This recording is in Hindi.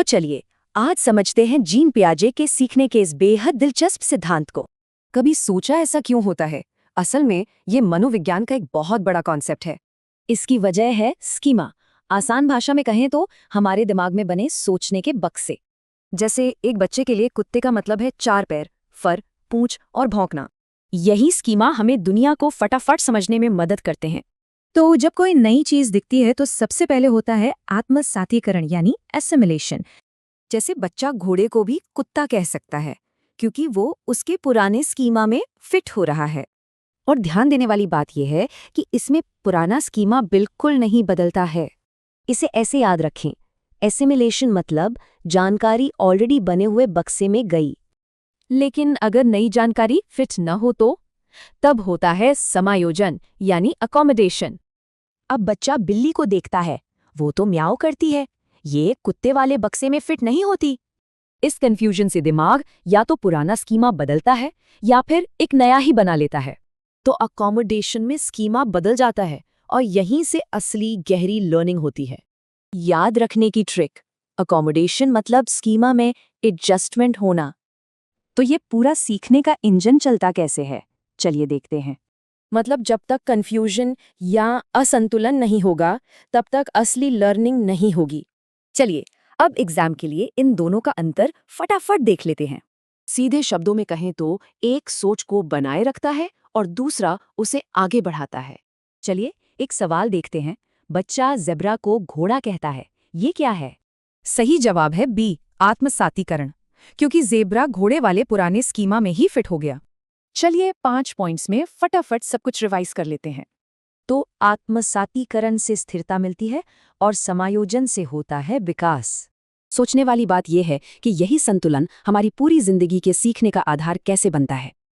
चलिए आज समझते हैं जीन पियाजे के सीखने के इस बेहद दिलचस्प सिद्धांत को। कभी सोचा ऐसा क्यों होता है? असल में ये मनोविज्ञान का एक बहुत बड़ा कॉन्सेप्ट है। इसकी वजह है स्कीमा। आसान भाषा में कहें तो हमारे दिमाग में बने सोचने के बक्से। जैसे एक बच्चे के लिए कुत्ते का मतलब है 4 पैर, फर, पूंछ और भौंकना। यही स्कीमा हमें दुनिया को फटाफट समझने में मदद करते हैं। तो जब कोई नई चीज दिखती है तो सबसे पहले होता है आत्मसातीकरण यानी एसिमिलेशन। जैसे बच्चा घोड़े को भी कुत्ता कह सकता है क्योंकि वो उसके पुराने स्कीमा में फिट हो रहा है। और ध्यान देने वाली बात यह है कि इसमें पुराना स्कीमा बिल्कुल नहीं बदलता है। इसे ऐसे याद रखें, एसिमिलेशन मतलब जानकारी ऑलरेडी बने हुए बक्से में गई। लेकिन अगर नई जानकारी फिट न हो तो तब होता है समायोजन यानी अकोमोडेशन। अब बच्चा बिल्ली को देखता है, वो तो म्याऊ करती है, ये कुत्ते वाले बक्से में फिट नहीं होती। इस कंफ्यूजन से दिमाग या तो पुराना स्कीमा बदलता है या फिर एक नया ही बना लेता है। तो अकोमोडेशन में स्कीमा बदल जाता है और यहीं से असली गहरी लर्निंग होती है। याद रखने की ट्रिक, अकोमोडेशन मतलब स्कीमा में एडजस्टमेंट होना। तो ये पूरा सीखने का इंजन चलता कैसे है, चलिए देखते हैं। मतलब जब तक कंफ्यूजन या असंतुलन नहीं होगा तब तक असली लर्निंग नहीं होगी। चलिए अब एग्जाम के लिए इन दोनों का अंतर फटाफट देख लेते हैं। सीधे शब्दों में कहें तो एक सोच को बनाए रखता है और दूसरा उसे आगे बढ़ाता है। चलिए एक सवाल देखते हैं। बच्चा ज़ेब्रा को घोड़ा कहता है, ये क्या है? सही जवाब है बी, आत्मसातीकरण, क्योंकि ज़ेब्रा घोड़े वाले पुराने स्कीमा में ही फिट हो गया। चलिए 5 पॉइंट्स में फटाफट सब कुछ रिवाइज कर लेते हैं। तो आत्मसातीकरण से स्थिरता मिलती है और समायोजन से होता है विकास। सोचने वाली बात यह है कि यही संतुलन हमारी पूरी जिंदगी के सीखने का आधार कैसे बनता है।